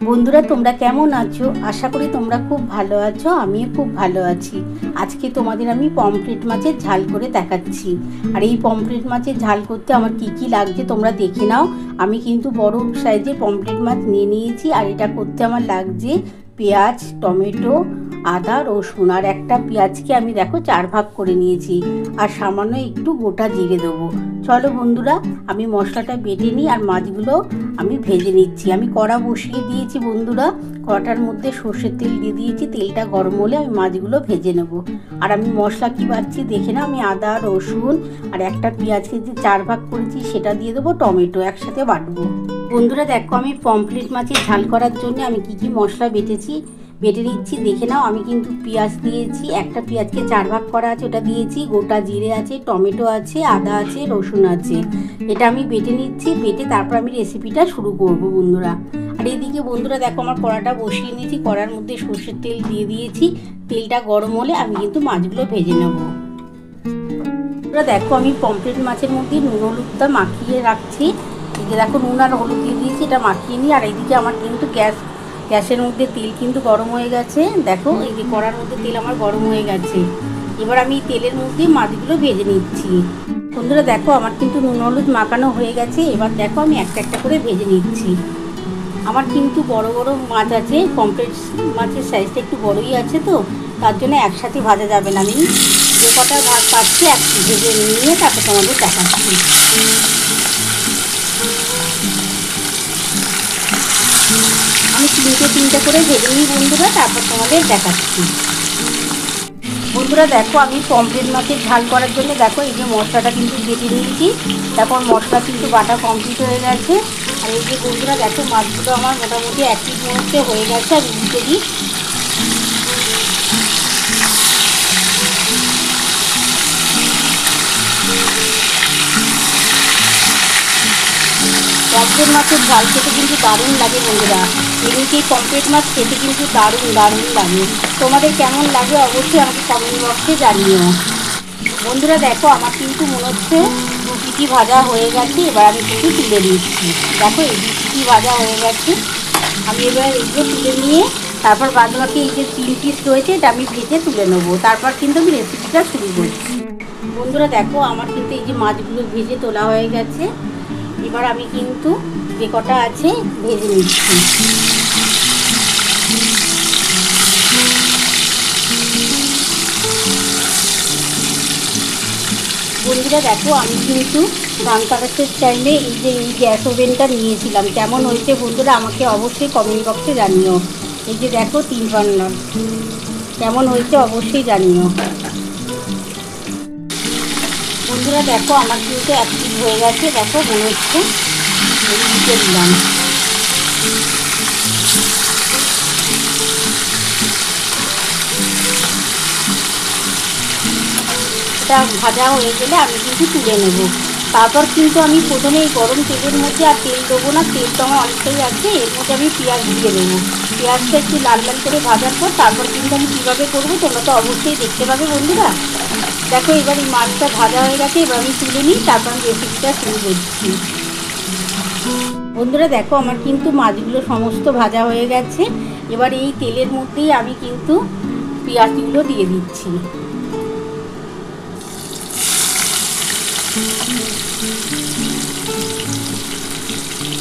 বন্ধুরা তোমরা কেমন আছো? আশা করি তোমরা খুব ভালো আছো। আমিও খুব ভালো আছি। আজকে তোমাদের আমি পমফ্রেট মাছের ঝাল করে দেখাচ্ছি। আর এই পমফ্রেট মাছের ঝাল করতে আমার কি কি লাগছে তোমরা দেখে নাও। আমি কিন্তু বড় সাইজের পমফ্রেট মাছ নিয়ে নিয়েছি। আর এটা করতে আমার লাগছে পেঁয়াজ, টমেটো, আদা, রসুন। আর একটা পেঁয়াজকে আমি দেখো 4 ভাগ করে নিয়েছি। আর সামান্য একটু গোটা জিরে দেবো। চলো বন্ধুরা আমি মশলাটা বেটে নিই আর মাছগুলো আমি ভেজে নিচ্ছি। আমি কড়া বসিয়ে দিয়েছি বন্ধুরা। কড়াটার মধ্যে সর্ষের তেল দিয়ে দিয়েছি। তেলটা গরম হলে আমি মাছগুলো ভেজে নেব। আর আমি মশলা কি বাড়ছি দেখে না। আমি আদা, রসুন আর একটা পেঁয়াজকে যে 4 ভাগ করেছি সেটা দিয়ে দেবো, টমেটো একসাথে বাটবো। বন্ধুরা দেখো আমি পমফ্রেট মাছের ঝাল করার জন্য আমি কি মশলা বেটে নিচ্ছি দেখে নাও। আমি কিন্তু পেঁয়াজ দিয়েছি, একটা পেঁয়াজকে 4 ভাগ করা আছে ওটা দিয়েছি, গোটা জিরে আছে, টমেটো আছে, আদা আছে, রসুন আছে। এটা আমি বেটে নিচ্ছি। বেটে তারপর আমি রেসিপিটা শুরু করব বন্ধুরা। আর এইদিকে বন্ধুরা দেখো আমার কড়াটা বসিয়ে নিয়েছি। কড়ার মধ্যে সর্ষের তেল দিয়ে দিয়েছি। তেলটা গরম হলে আমি কিন্তু মাছগুলো ভেজে নেব। বন্ধুরা দেখো আমি পমফ্রেট মাছের মধ্যে নুন হলুদটা মাখিয়ে রাখছি। এই যে দেখো নুন আর হলুদ দিয়ে দিয়েছি, এটা মাখিয়ে নিই। আর এইদিকে আমার কিন্তু গ্যাসের মধ্যে তেল কিন্তু গরম হয়ে গেছে। দেখো এই যে কড়ার মধ্যে তেল আমার গরম হয়ে গেছে। এবার আমি তেলের মধ্যে মাছগুলো ভেজে নিচ্ছি। বন্ধুরা দেখো আমার কিন্তু নুন হলুদ মাখানো হয়ে গেছে। এবার দেখো আমি একটা একটা করে ভেজে নিচ্ছি। আমার কিন্তু বড় বড় মাছ আছে, পমফ্রেট মাছের সাইজটা একটু বড়ই আছে, তো তার জন্য একসাথে ভাজা যাবে না। আমি যে কটা ভাগ পাচ্ছি একটু ভেজে নিয়ে তারপর তোমাদের দেখাচ্ছি। আমি তিনটে করে ভেজে নিই বন্ধুরা, তারপর তোমাদের দেখাচ্ছি। বন্ধুরা দেখো আমি পমফ্রেট মাছের ঝাল করার জন্য দেখো এই যে মশলাটা কিন্তু বেটে নিয়েছি। তারপর মশলা কিন্তু বাটা কমপ্লিট হয়ে গেছে। আর এই যে বন্ধুরা দেখো মাছগুলো আমার মোটামুটি 1 মিনিটে হয়ে গেছে। আমি উল্টে দিই। পমফ্রেট মাছের ঝাল খেতে কিন্তু দারুণ লাগে বন্ধুরা। এমনিতেই পমফ্রেট মাছ খেতে কিন্তু দারুণ লাগে। তোমাদের কেমন লাগে অবশ্যই আমাকে কমেন্ট বক্সে জানিও। বন্ধুরা দেখো আমার কিন্তু মনে হচ্ছে 2 পিঠি ভাজা হয়ে গেছে। এবার আমি কিন্তু তুলে নিচ্ছি। দেখো এই 2 পিঠি ভাজা হয়ে গেছে। আমি এবার এইগুলো তুলে নিয়ে তারপর বাদবাকি এই যে 3 পিস রয়েছে এটা আমি ভেজে তুলে নেবো। তারপর কিন্তু আমি রেসিপিটা শুরু করছি। বন্ধুরা দেখো আমার কিন্তু এই যে মাছগুলো ভেজে তোলা হয়ে গেছে। এবার আমি কিন্তু যে কটা আছে ভেজে নিচ্ছি। বন্ধুরা দেখো আমি কিন্তু রান্তারাসের টাইমে এই গ্যাস ওভেনটা নিয়েছিলাম। কেমন হয়েছে বন্ধুরা আমাকে অবশ্যই কমেন্ট বক্সে জানিও। এই যে দেখো 3 বার্নার কেমন হয়েছে অবশ্যই জানিও। বন্ধুরা দেখো আমার কিন্তু 1 পিস হয়ে গেছে। দেখো মনে হচ্ছে দিতে দিলাম। এটা ভাজা হয়ে গেলে আমি কিন্তু তুলে নেব। তারপর কিন্তু আমি প্রথমে এই গরম তেলের মধ্যে আর তেল দেবো না, তেল তো আমার অনেকটাই আছে। এর মধ্যে আমি পেঁয়াজ দিয়ে দেবো। পেঁয়াজটা একটু লাল লাল করে ভাজার পর তারপর কিন্তু আমি কীভাবে করবো তোমরা তো অবশ্যই দেখতে পাবে বন্ধুরা। দেখো এবার এই মাছটা ভাজা হয়ে গেছে। এবার আমি তুলে নিই, তারপর আমি রেসিপিটা শুরু করছি। বন্ধুরা দেখো আমার কিন্তু মাছগুলো সমস্ত ভাজা হয়ে গেছে। এবার এই তেলের মধ্যেই আমি কিন্তু পেঁয়াজগুলো দিয়ে দিচ্ছি।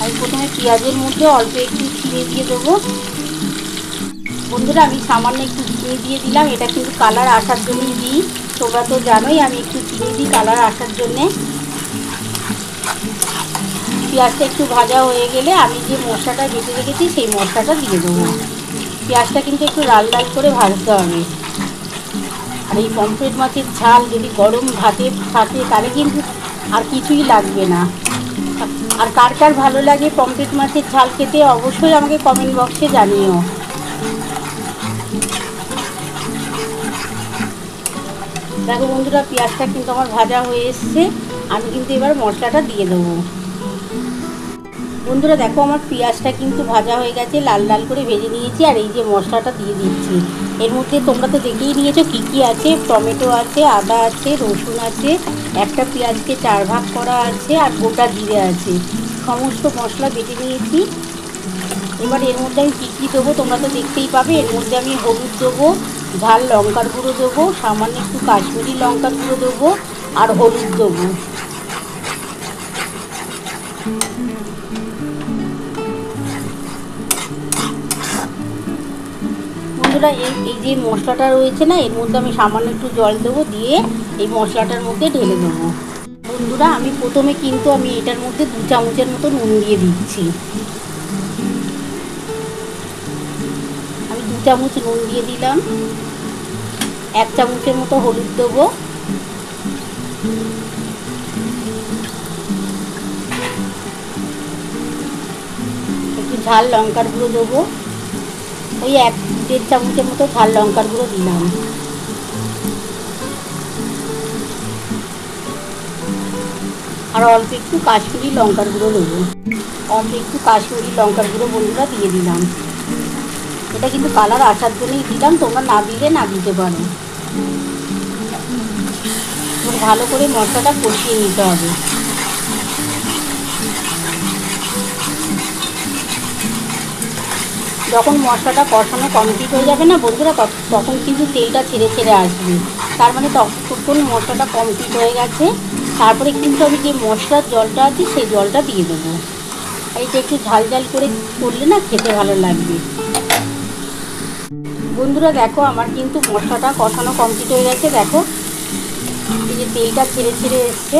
আমি প্রথমে পেঁয়াজের মধ্যে অল্প একটু চিনি দিয়ে দেবো। বন্ধুরা আমি সামান্য একটু চিনি দিয়ে দিলাম। এটা কিন্তু কালার আসার জন্যই দিই। তোমরা তো জানোই আমি একটু চিনি দিই কালার আসার জন্যে। পেঁয়াজটা একটু ভাজা হয়ে গেলে আমি যে মশলাটা বেটে রেখেছি সেই মশলাটা দিয়ে দেবো। পেঁয়াজটা কিন্তু একটু লাল লাল করে ভাজতে হবে। আর এই পমফ্রেট মাছের ঝাল যদি গরম ভাতে থাকে তাহলে কিন্তু আর কিছুই লাগবে না। আর কার কার ভালো লাগে পমফ্রেট মাছের ঝাল খেতে অবশ্যই আমাকে কমেন্ট বক্সে জানিও। দেখো বন্ধুরা পেঁয়াজটা কিন্তু আমার ভাজা হয়ে এসছে। আমি কিন্তু এবার মশলাটা দিয়ে দেবো। বন্ধুরা দেখো আমার পেঁয়াজটা কিন্তু ভাজা হয়ে গেছে, লাল লাল করে ভেজে নিয়েছি। আর এই যে মশলাটা দিয়ে দিচ্ছি। এর মধ্যে তোমরা তো দেখেই নিয়েছো কী আছে। টমেটো আছে, আদা আছে, রসুন আছে, একটা পেঁয়াজকে 4 ভাগ করা আছে আর গোটা জিরে আছে। সমস্ত মশলা বেটে নিয়েছি। এবার এর মধ্যে আমি কী দেবো তোমরা তো দেখতেই পাবে। এর মধ্যে আমি হলুদ দেবো, ঝাল লঙ্কার গুঁড়ো দেবো, সামান্য একটু কাশ্মীরি লঙ্কার গুঁড়ো দেবো আর হলুদ দেবো। বন্ধুরা এই যে মশলাটা রয়েছে না, এর মধ্যে আমি সামান্য একটু জল দেবো, দিয়ে এই মশলাটার মধ্যে ঢেলে দেবো। বন্ধুরা আমি প্রথমে কিন্তু আমি এটার মধ্যে 2 চামচের মতো নুন দিয়ে দিচ্ছি। আমি 2 চামচ নুন দিয়ে দিলাম। 1 চামচের মতো হলুদ দেবো, একটু ঝাল লঙ্কার গুঁড়ো দেবো, ওই 1-1.5 চামচের মতো ঝাল লঙ্কার গুঁড়ো দিলাম। আর অল্প একটু কাশ্মীরি লঙ্কার গুঁড়ো দেবো, অল্প একটু কাশ্মীরি লঙ্কার গুঁড়ো বন্ধুরা দিয়ে দিলাম। এটা কিন্তু কালার আসার জন্যই দিলাম, তোমরা না দিলে না দিতে পারো। ভালো করে মশলাটা কষিয়ে নিতে হবে। যখন মশলাটা কষানো কমপ্লিট হয়ে যাবে না বন্ধুরা, তখন কিন্তু তেলটা ছেড়ে ছেড়ে আসবে, তার মানে তখন মশলাটা কমপ্লিট হয়ে গেছে। তারপরে কিন্তু আমি যে মশলার জলটা আছে সেই জলটা দিয়ে দেবো। আর এটা একটু ঝাল ঝাল করে করলে না খেতে ভালো লাগবে। বন্ধুরা দেখো আমার কিন্তু মশলাটা কষানো কমপ্লিট হয়ে গেছে। দেখো এই যে তেলটা ছেড়ে ছেড়ে এসছে।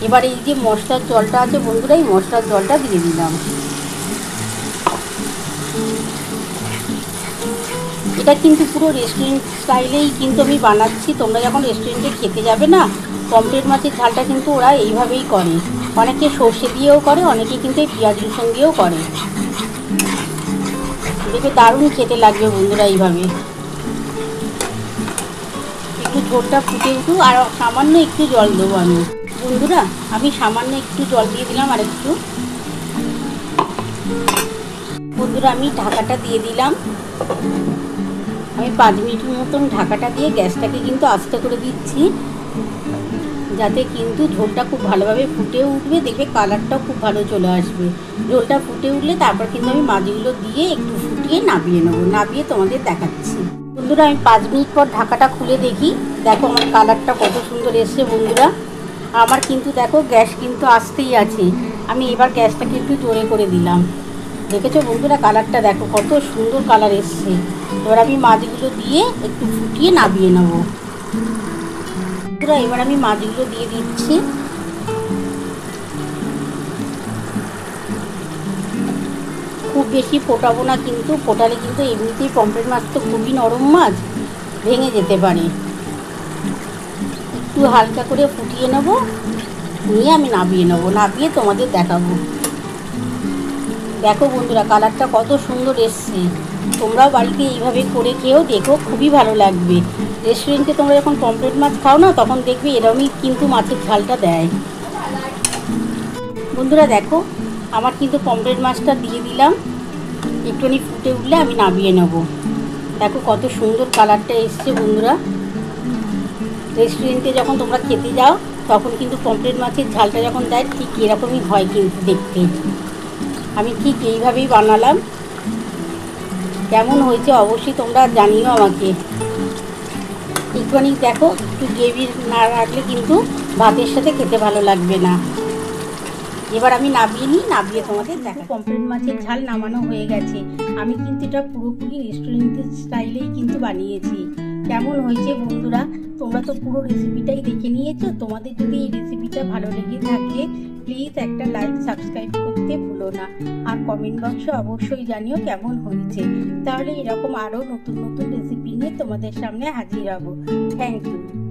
এবার এই যে মশলার জলটা আছে বন্ধুরা, এই মশলার জলটা দিয়ে দিলাম। এটা কিন্তু পুরো রেস্টুরেন্ট স্টাইলেই কিন্তু আমি বানাচ্ছি। তোমরা যখন রেস্টুরেন্টে খেতে যাবে না, পমফ্রেট মাছের ঝালটা কিন্তু ওরা এইভাবেই করে। অনেকে সর্ষে দিয়েও করে, অনেকে কিন্তু এই পেঁয়াজ রসুন দিয়েও করে। দেখবে দারুণ খেতে লাগবে বন্ধুরা এইভাবে। একটু ঝোলটা ফুটে উঠুক, আর সামান্য একটু জল দেবো আমি। বন্ধুরা আমি সামান্য একটু জল দিয়ে দিলাম, আর একটু। বন্ধুরা আমি ঢাকাটা দিয়ে দিলাম। আমি 5 মিনিটের মতন ঢাকাটা দিয়ে গ্যাসটাকে কিন্তু আস্তে করে দিচ্ছি, যাতে কিন্তু ঝোলটা খুব ভালোভাবে ফুটে উঠবে। দেখবে কালারটাও খুব ভালো চলে আসবে। ঝোলটা ফুটে উঠলে তারপর কিন্তু আমি মাছগুলো দিয়ে একটু ফুটিয়ে নামিয়ে নেবো। নামিয়ে তোমাদের দেখাচ্ছি। বন্ধুরা আমি 5 মিনিট পর ঢাকাটা খুলে দেখি। দেখো আমার কালারটা কত সুন্দর এসছে বন্ধুরা। আমার কিন্তু দেখো গ্যাস কিন্তু আসতেই আছে। আমি এবার গ্যাসটাকে একটু জোরে করে দিলাম। দেখেছো বন্ধুরা কালারটা দেখো কত সুন্দর কালার এসছে। এবার আমি মাছগুলো দিয়ে একটু ফুটিয়ে নামিয়ে নেব। বন্ধুরা এবার আমি মাছগুলো দিয়ে দিচ্ছি। খুব বেশি ফোটাবো না, কিন্তু ফোটালে কিন্তু এমনিতেই পমফ্রেট মাছ তো খুবই নরম মাছ, ভেঙে যেতে পারে। একটু হালকা করে ফুটিয়ে নেব, নিয়ে আমি নামিয়ে নেব। নামিয়ে তোমাদের দেখাবো। দেখো বন্ধুরা কালারটা কত সুন্দর এসছে। তোমরাও বাড়িতে এইভাবে করে খেয়েও দেখো, খুবই ভালো লাগবে। রেস্টুরেন্টে তোমরা যখন পমফ্রেট মাছ খাও না, তখন দেখবে এরকমই কিন্তু মাছের ঝালটা দেয়। বন্ধুরা দেখো আমার কিন্তু পমফ্রেট মাছটা দিয়ে দিলাম। একটুখানি ফুটে উঠলে আমি নামিয়ে নেব। দেখো কত সুন্দর কালারটা এসছে বন্ধুরা। রেস্টুরেন্টে যখন তোমরা খেতে যাও, তখন কিন্তু পমফ্রেট মাছের ঝালটা যখন দেয় ঠিক এরকমই হয় কিন্তু দেখতে। আমি ঠিক এইভাবেই বানালাম। কেমন হয়েছে অবশ্যই তোমরা জানিও আমাকে। একটুখানি দেখো, একটু গ্রেভি না রাখলে কিন্তু ভাতের সাথে খেতে ভালো লাগবে না। এবার আমি নামিয়ে নিই, নামিয়ে তোমাদের দেখো। পমফ্রেট মাছের ঝাল নামানো হয়ে গেছে। আমি কিন্তু এটা পুরোপুরি রেস্টুরেন্টের স্টাইলেই কিন্তু বানিয়েছি। কেমন হয়েছে বন্ধুরা, তোমরা তো পুরো রেসিপিটাই দেখে নিয়েছো। তোমাদের যদি এই রেসিপিটা ভালো লেগে থাকে, প্লিজ একটা লাইক সাবস্ক্রাইব করতে ভুলো না। আর কমেন্ট বক্সে অবশ্যই জানিও কেমন হয়েছে। তাহলে এরকম আরও নতুন নতুন রেসিপি নিয়ে তোমাদের সামনে হাজির হব। Thank you.